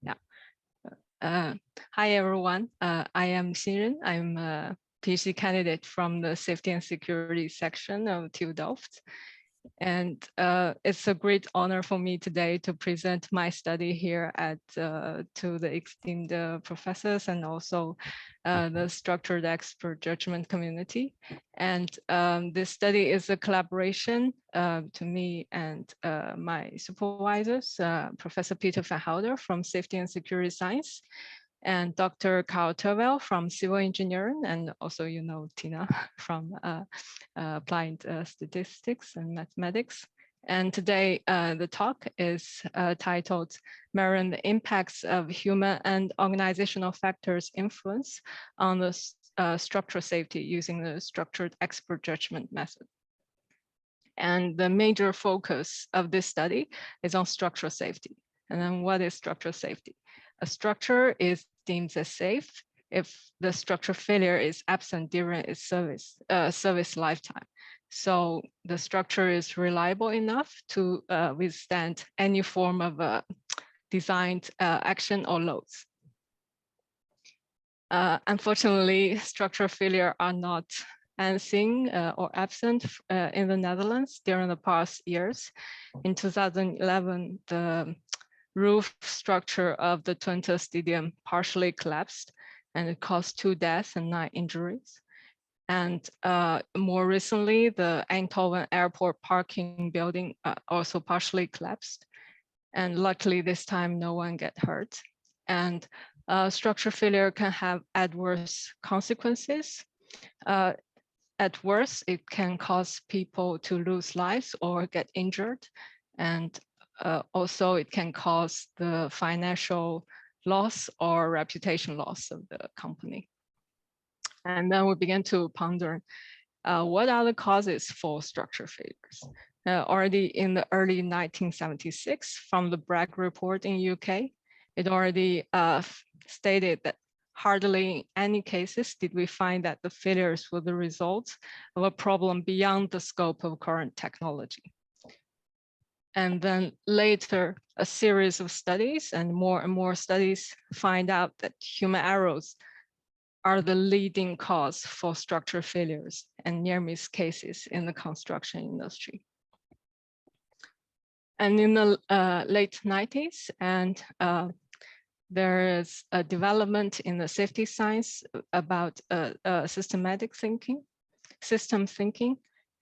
Yeah. Hi, everyone. I am Xin Ren. I'm a PhD candidate from the Safety and Security section of TU Delft. And it's a great honor for me today to present my study here to the esteemed professors and also the structured expert judgment community. And this study is a collaboration to me and my supervisors, Professor Peter van Helder from Safety and Security Science, and Dr. Carl Terwell from Civil Engineering, and also, you know, Tina from Applied Statistics and Mathematics. And today, the talk is titled Measuring the Impacts of Human and Organizational Factors Influence on the Structural Safety using the Structured Expert Judgment Method. And the major focus of this study is on structural safety. And then what is structural safety? A structure is deemed as safe if the structural failure is absent during its service lifetime. So the structure is reliable enough to withstand any form of designed action or loads. Unfortunately, structural failure are not unseen or absent in the Netherlands during the past years. In 2011, the roof structure of the Twente Stadium partially collapsed, and it caused 2 deaths and 9 injuries. And more recently, the Eindhoven Airport parking building also partially collapsed. And luckily this time, no one get hurt. And structural failure can have adverse consequences. At worst, it can cause people to lose lives or get injured. And also it can cause the financial loss or reputation loss of the company. And then we began to ponder what are the causes for structural failures. Already in the early 1976, from the Bragg report in UK, it already stated that hardly in any cases did we find that the failures were the result of a problem beyond the scope of current technology. And then later, a series of studies and more studies find out that human errors are the leading cause for structural failures and near-miss cases in the construction industry. And in the late 90s, and there is a development in the safety science about systematic thinking, system thinking,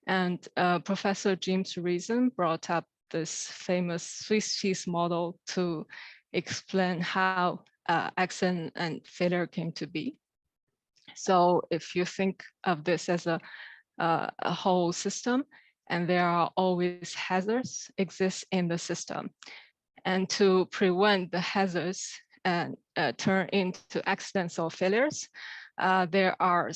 and Professor James Reason brought up this famous Swiss cheese model to explain how accident and failure came to be. So if you think of this as a whole system, and there are always hazards exist in the system, and to prevent the hazards and turn into accidents or failures, there are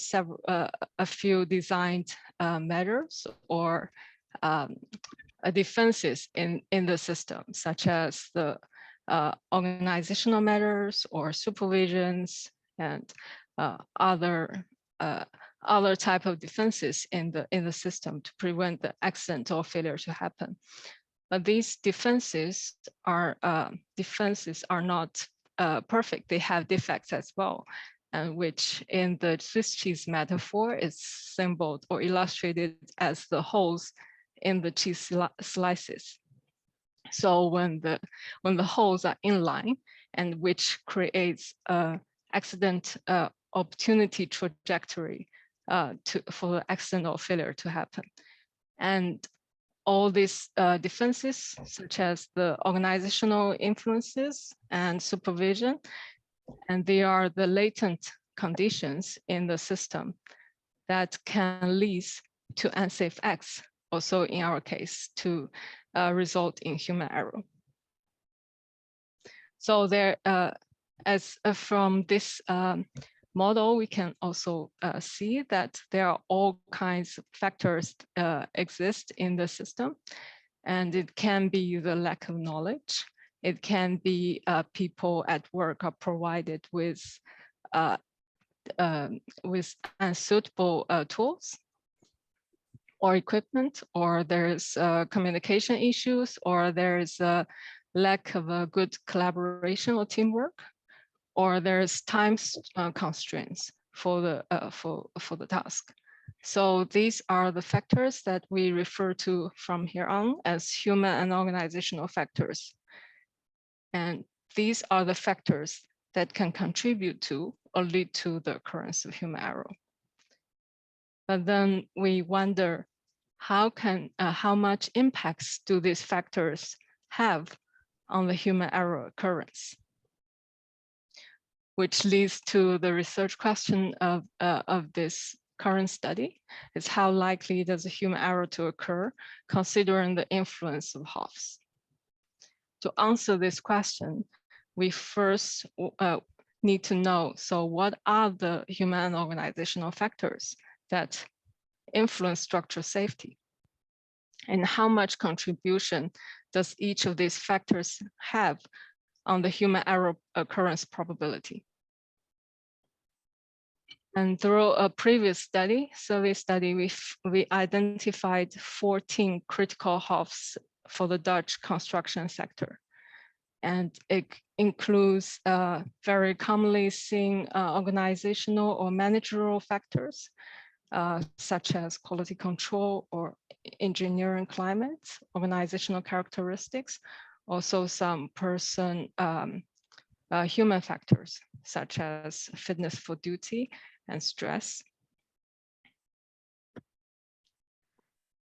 a few designed measures or defenses in the system, such as the organizational measures or supervisions and other type of defenses in the system to prevent the accident or failure to happen. But these defenses are not perfect. They have defects as well, and which in the Swiss cheese metaphor is symbolized or illustrated as the holes in the cheese slices. So when the holes are in line, and which creates accident opportunity trajectory for the accident or failure to happen. And all these defenses, such as the organizational influences and supervision, and they are the latent conditions in the system that can lead to unsafe acts, also in our case, to result in human error. So there, from this model, we can also see that there are all kinds of factors exist in the system, and it can be the lack of knowledge. It can be people at work are provided with unsuitable tools or equipment, or there's communication issues, or there's lack of a good collaboration or teamwork, or there's time constraints for the task. So these are the factors that we refer to from here on as human and organizational factors. And these are the factors that can contribute to or lead to the occurrence of human error. But then we wonder, how much impacts do these factors have on the human error occurrence? Which leads to the research question of this current study, is how likely does a human error to occur considering the influence of Hoffs? To answer this question, we first need to know, so what are the human and organizational factors that influence structural safety? And how much contribution does each of these factors have on the human error occurrence probability? And through a previous survey study, we identified 14 critical Hoffs for the Dutch construction sector. And it includes very commonly seen organizational or managerial factors, such as quality control or engineering climate, organizational characteristics, also some human factors, such as fitness for duty and stress.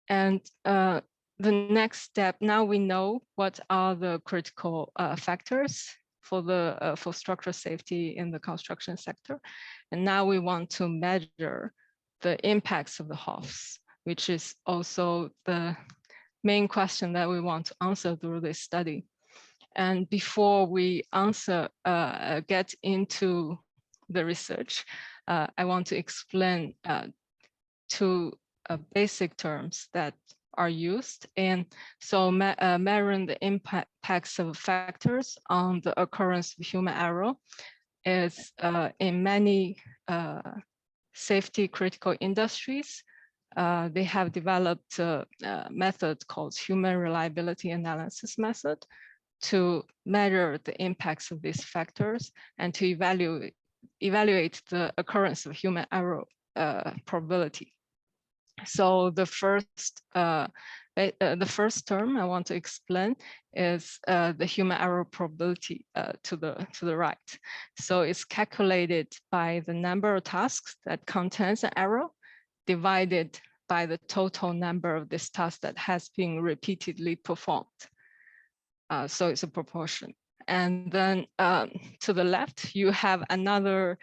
And the next step, now we know what are the critical factors for structural safety in the construction sector. And now we want to measure the impacts of the Hoffs, which is also the main question that we want to answer through this study. And before we get into the research, I want to explain two basic terms that are used. And so measuring the impacts of factors on the occurrence of human error is in many safety critical industries, they have developed a method called human reliability analysis method to measure the impacts of these factors and to evaluate the occurrence of human error probability. So the first term I want to explain is the human error probability to the right. So it's calculated by the number of tasks that contains an error divided by the total number of this task that has been repeatedly performed. So it's a proportion. And then to the left, you have another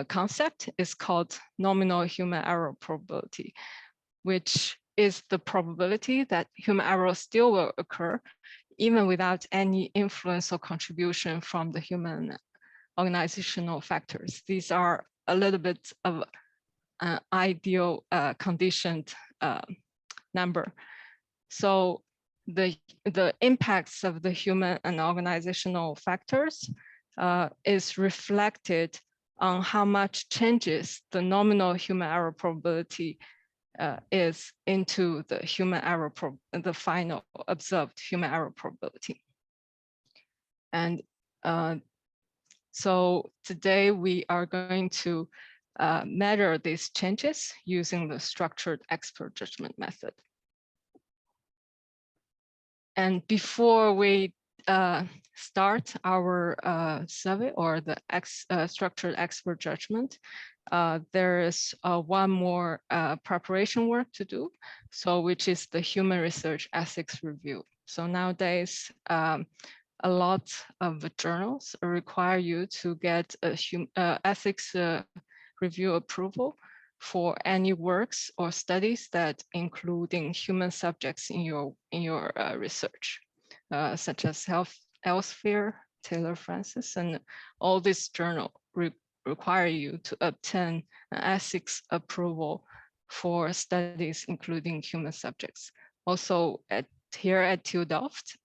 concept. It's called nominal human error probability, which is the probability that human error still will occur even without any influence or contribution from the human organizational factors. These are a little bit of an ideal conditioned number. So the impacts of the human and organizational factors is reflected on how much changes the nominal human error probability is into the human error, the final observed human error probability. And so today we are going to measure these changes using the structured expert judgment method. And before we start our survey or the structured expert judgment, there is one more preparation work to do, so which is the human research ethics review. So nowadays, a lot of journals require you to get a ethics review approval for any works or studies that including human subjects in your research, such as Elsevier, Taylor Francis, and all these journals require you to obtain an ethics approval for studies including human subjects. Also, here at TU Delft,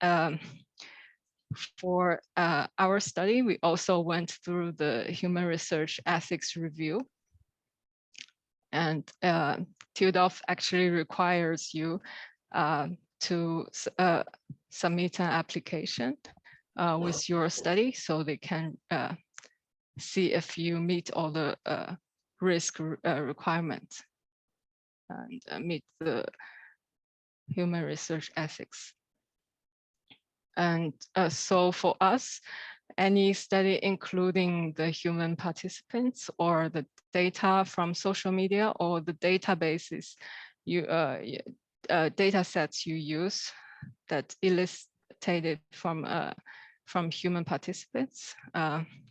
for our study, we also went through the human research ethics review. And TU Delft actually requires you to submit an application with your study, so they can see if you meet all the risk requirements and meet the human research ethics. And so for us, any study including the human participants or the data from social media or the databases, data sets you use that elicited from human participants.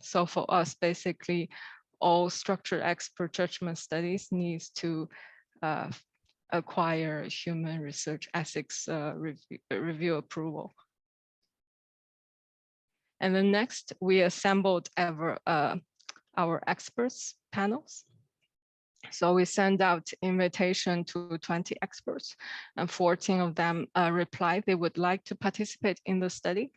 So for us, basically, all structured expert judgment studies needs to acquire human research ethics review approval. And then next, we assembled our experts panels. So we sent out invitation to 20 experts, and 14 of them replied they would like to participate in the study.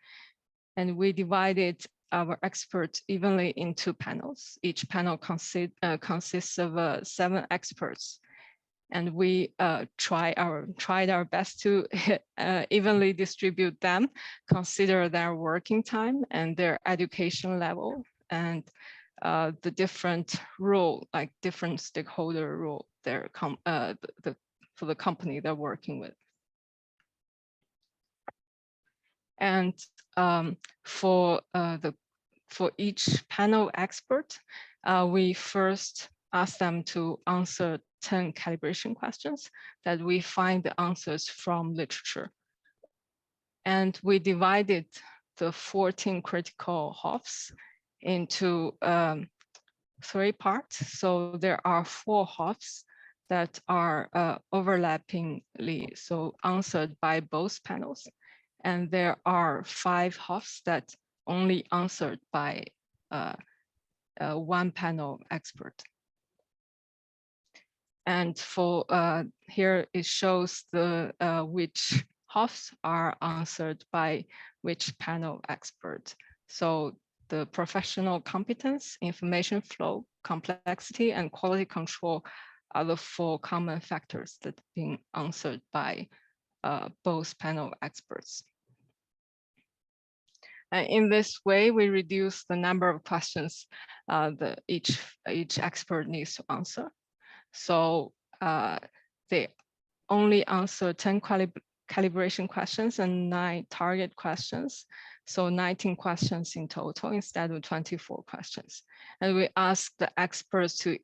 And we divided our experts evenly into panels. Each panel consists of 7 experts. And we tried our best to evenly distribute them, consider their working time and their education level, and the different role, like different stakeholder role for the company they're working with. And for each panel expert, we first ask them to answer 10 calibration questions that we find the answers from literature. And we divided the 14 critical HOFs into 3 parts. So there are 4 HOFs that are overlappingly so answered by both panels. And there are 5 HOFs that only answered by one panel expert. And for here it shows the which HOFs are answered by which panel expert. So the professional competence, information flow, complexity, and quality control are the 4 common factors that are being answered by both panel experts. In this way, we reduce the number of questions each expert needs to answer. So they only answer 10 calibration questions and 9 target questions. So 19 questions in total instead of 24 questions. And we ask the experts to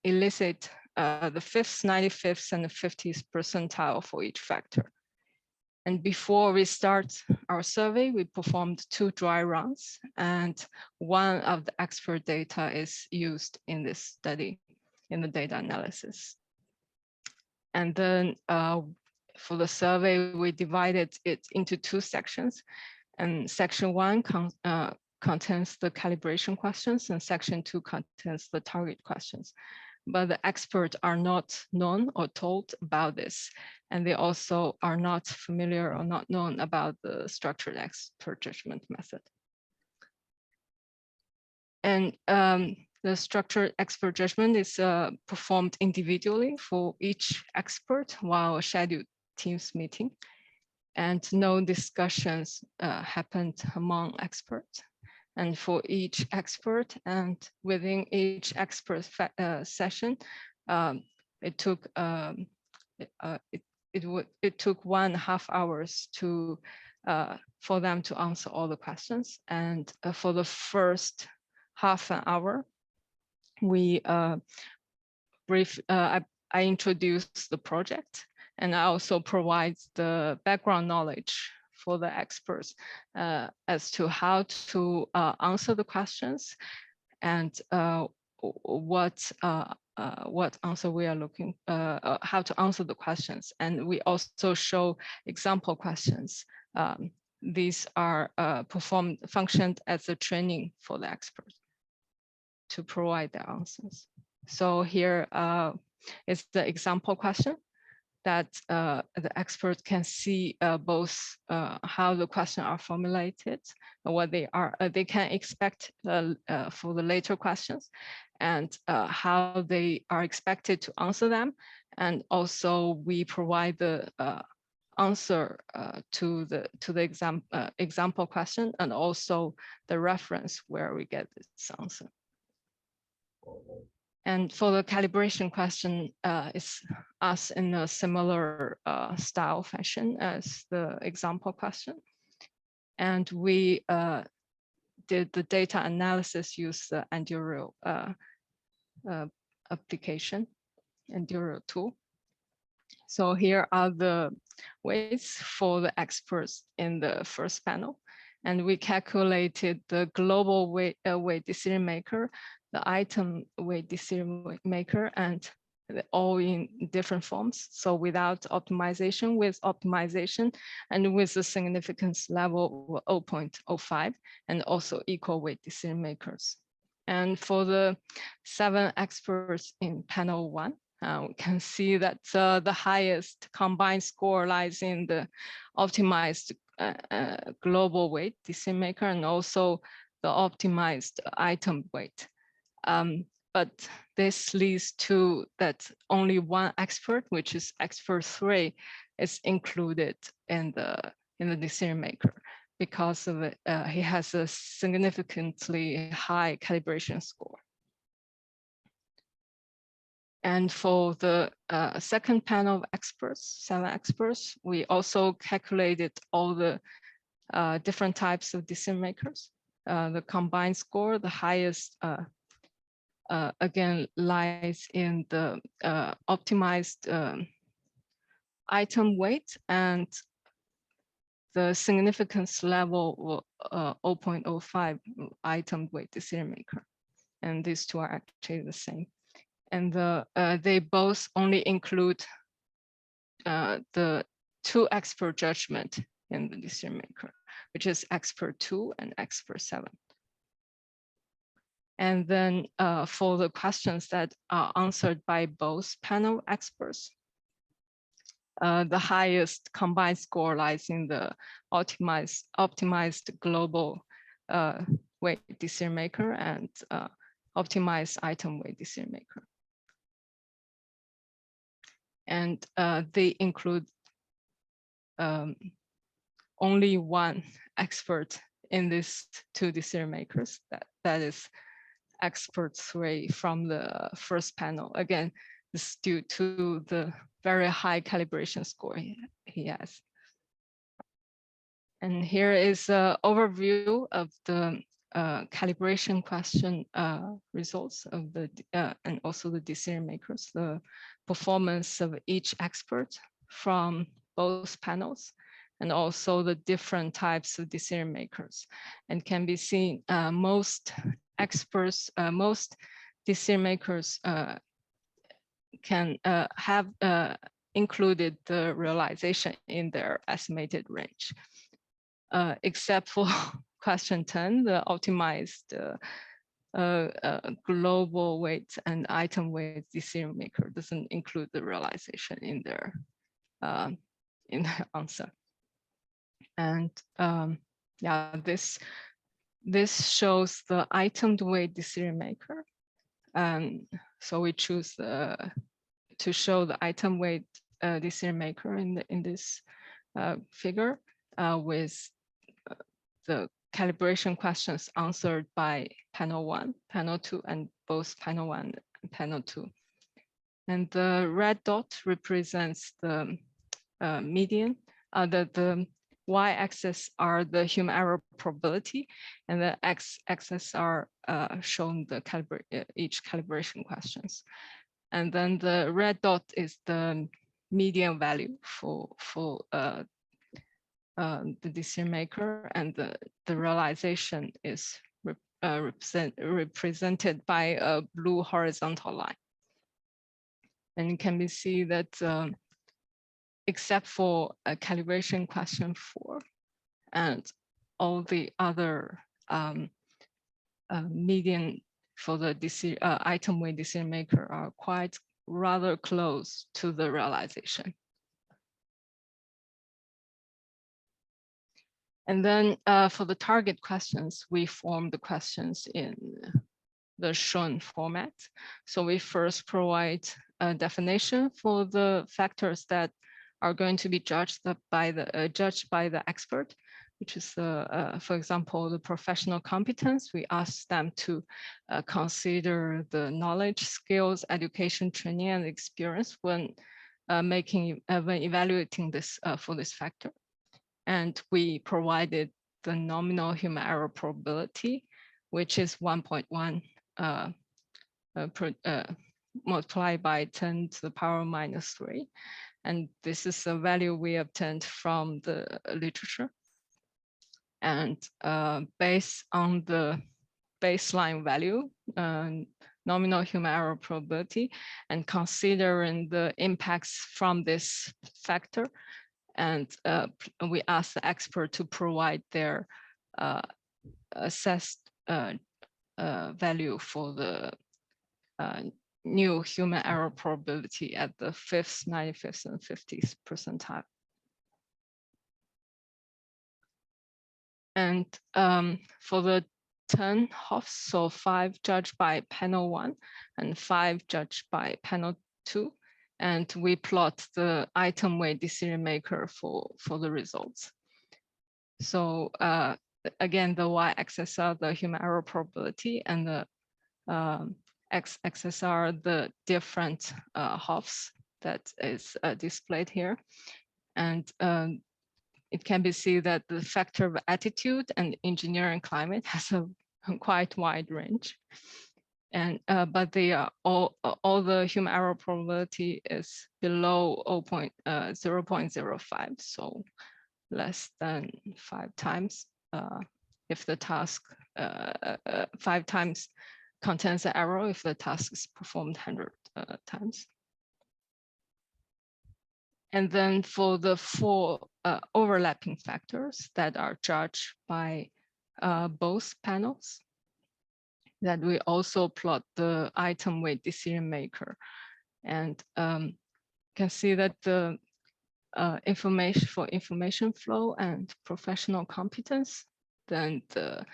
elicit the 5th, 95th, and the 50th percentile for each factor. And before we start our survey, we performed 2 dry runs, and one of the expert data is used in this study in the data analysis. And then for the survey, we divided it into 2 sections. And section 1 contains the calibration questions, and section 2 contains the target questions. But the experts are not known or told about this. And they also are not familiar or not known about the structured expert judgment method. And the structured expert judgment is performed individually for each expert while a scheduled Teams meeting. And no discussions happened among experts. And for each expert and within each expert session, it took 1.5 hours for them to answer all the questions. And for the first half an hour, I introduced the project, and I also provide the background knowledge for the experts as to how to answer the questions and what answer we are looking, how to answer the questions. And we also show example questions. These are functioned as a training for the experts to provide their answers. So here is the example question that the expert can see both how the questions are formulated, what they can expect for the later questions, and how they are expected to answer them. And also we provide the answer to the example question, and also the reference where we get this answer. And for the calibration question, it's asked in a similar style fashion as the example question. And we did the data analysis use the Enduro application, Enduro tool. So here are the weights for the experts in the first panel. And we calculated the global weight decision maker, the item weight decision maker, and all in different forms. So without optimization, with optimization, and with the significance level 0.05, and also equal weight decision makers. And for the 7 experts in panel 1, we can see that the highest combined score lies in the optimized global weight decision maker, and also the optimized item weight. But this leads to that only one expert, which is expert 3, is included in the decision maker because of it. He has a significantly high calibration score. And for the second panel of experts, 7 experts, we also calculated all the different types of decision makers. The combined score, the highest again lies in the optimized item weight, and the significance level 0.05 item weight decision maker. And these two are actually the same. And they both only include the 2 expert judgment in the decision maker, which is expert 2 and expert 7. And then for the questions that are answered by both panel experts, the highest combined score lies in the optimized global weight decision maker and optimized item weight decision maker. And they include only one expert in these 2 decision makers, that is expert 3 from the first panel. Again, this is due to the very high calibration score he has. And here is an overview of the calibration question results of the and also the decision makers, the performance of each expert from both panels, and also the different types of decision makers. And can be seen most experts, most decision makers can have included the realization in their estimated range, except for question 10, the optimized global weight and item weight decision maker doesn't include the realization in their answer. And yeah, this shows the item weight decision maker. And so we choose to show the item weight decision maker in this figure with the calibration questions answered by panel 1, panel 2, and both panel 1 and panel 2. And the red dot represents the median. The y-axis are the human error probability, and the x-axis are shown the each calibration questions. And then the red dot is the median value for the decision maker, and the realization is represented by a blue horizontal line. And you can see that except for a calibration question 4 and all the other median for the item weight decision maker are quite rather close to the realization. And then for the target questions, we form the questions in the shown format. So we first provide a definition for the factors that are going to be judged by the expert, which is, for example, the professional competence. We ask them to consider the knowledge, skills, education, training, and experience when when evaluating this for this factor. And we provided the nominal human error probability, which is 1.1 multiplied by 10 to the power minus 3. And this is a value we obtained from the literature. And based on the baseline value, nominal human error probability, and considering the impacts from this factor, and we asked the expert to provide their assessed value for the new human error probability at the 5th, 95th, and 50th percentile. And for the 10 Hoffs, so 5 judged by panel 1 and 5 judged by panel 2. And we plot the item weight decision maker for the results. So again, the y-axis are the human error probability, and the x-axis are the different Hoffs that is displayed here. And it can be seen that the factor of attitude and engineering climate has a quite wide range. And but they are all the human error probability is below 0.05, so less than 5 times if the task 5 times contains an error if the task is performed 100 times. And then for the 4 overlapping factors that are judged by both panels, that we also plot the item weight decision maker, and can see that the information flow and professional competence, then the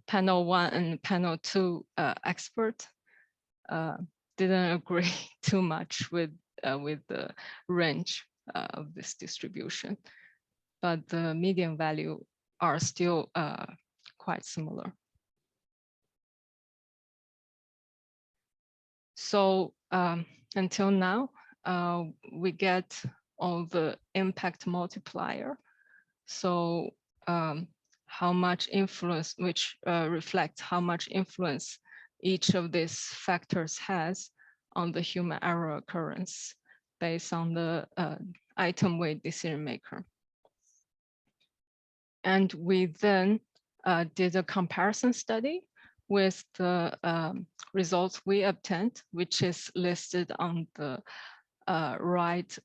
panel 1 and panel 2 expert didn't agree too much with the range of this distribution, but the median value are still quite similar. So until now, we get all the impact multiplier. So how much influence, which reflects how much influence each of these factors has on the human error occurrence based on the item weight decision maker. And we then did a comparison study with the results we obtained, which is listed on the right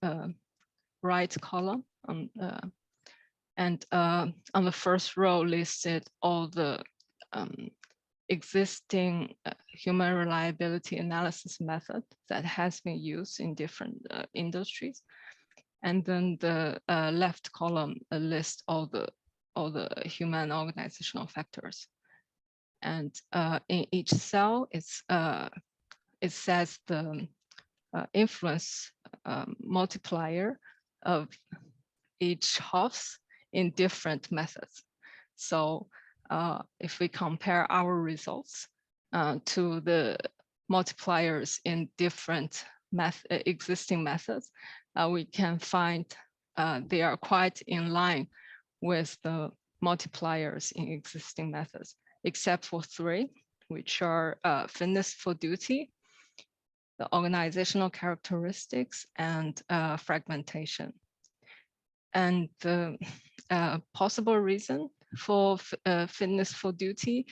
column, and on the first row listed all the existing human reliability analysis method that has been used in different industries. And then the left column lists all the human organizational factors. And in each cell, it says the influence multiplier of each Hoffs in different methods. So if we compare our results to the multipliers in different existing methods, we can find they are quite in line with the multipliers in existing methods, except for 3, which are fitness for duty, the organizational characteristics, and fragmentation. And the possible reason for fitness for duty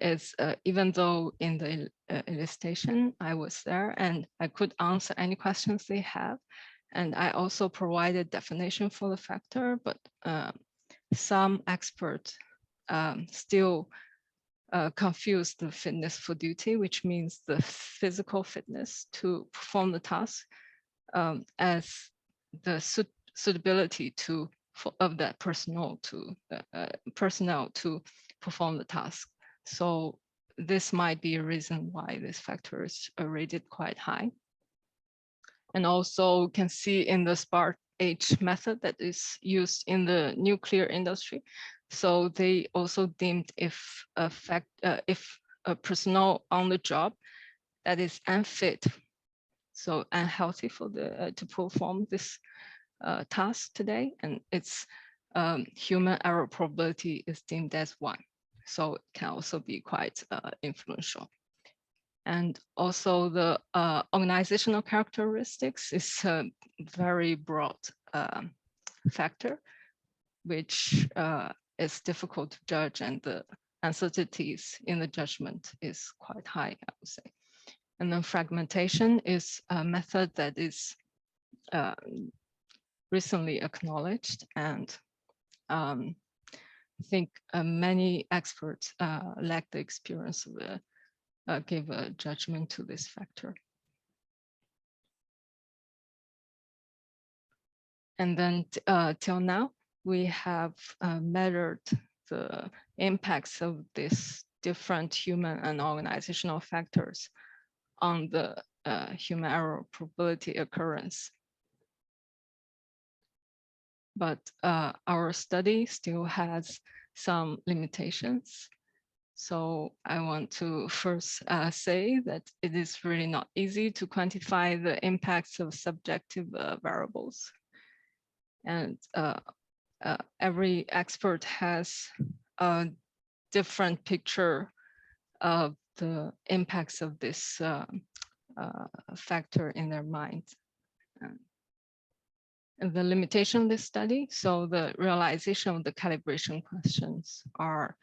is even though in the illustration I was there and I could answer any questions they have, and I also provided definition for the factor, but some experts still confuse the fitness for duty, which means the physical fitness to perform the task, as the suitability of that personnel to perform the task. So this might be a reason why this factor is rated quite high. And also can see in the age method that is used in the nuclear industry. So they also deemed if a personnel on the job that is unfit, so unhealthy for the to perform this task today, and its human error probability is deemed as 1. So it can also be quite influential. And also the organizational characteristics is a very broad factor, which is difficult to judge, and the uncertainties in the judgment is quite high, I would say. And then fragmentation is a method that is recently acknowledged, and I think many experts lack the experience of give a judgment to this factor. And then till now, we have measured the impacts of these different human and organizational factors on the human error probability occurrence. But our study still has some limitations. So I want to first say that it is really not easy to quantify the impacts of subjective variables. And every expert has a different picture of the impacts of this factor in their mind. And the limitation of this study, so the realization of the calibration questions are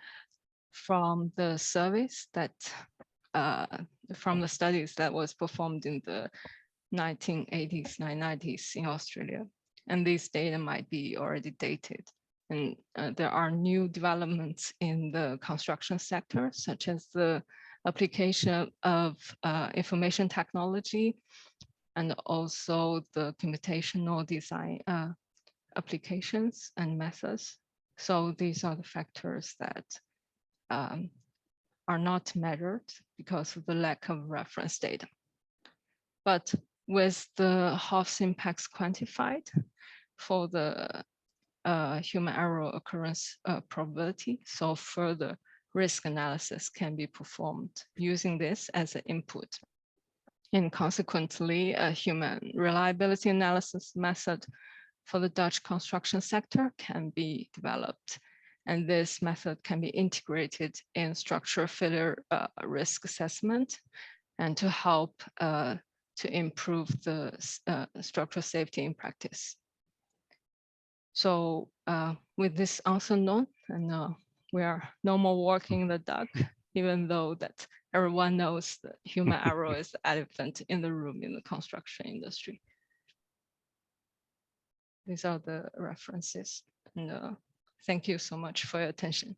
from the surveys that, from the studies that was performed in the 1980s, 1990s in Australia. And these data might be already dated. And there are new developments in the construction sector, such as the application of information technology, and also the computational design applications and methods. So these are the factors that are not measured because of the lack of reference data. But with the Hoff's impacts quantified for the human error occurrence probability, so further risk analysis can be performed using this as an input. And consequently, a human reliability analysis method for the Dutch construction sector can be developed. And this method can be integrated in structural failure risk assessment, and to help to improve the structural safety in practice. So with this answer known, and we are no more walking in the dark, even though that everyone knows that human error is the elephant in the room in the construction industry. These are the references, and thank you so much for your attention.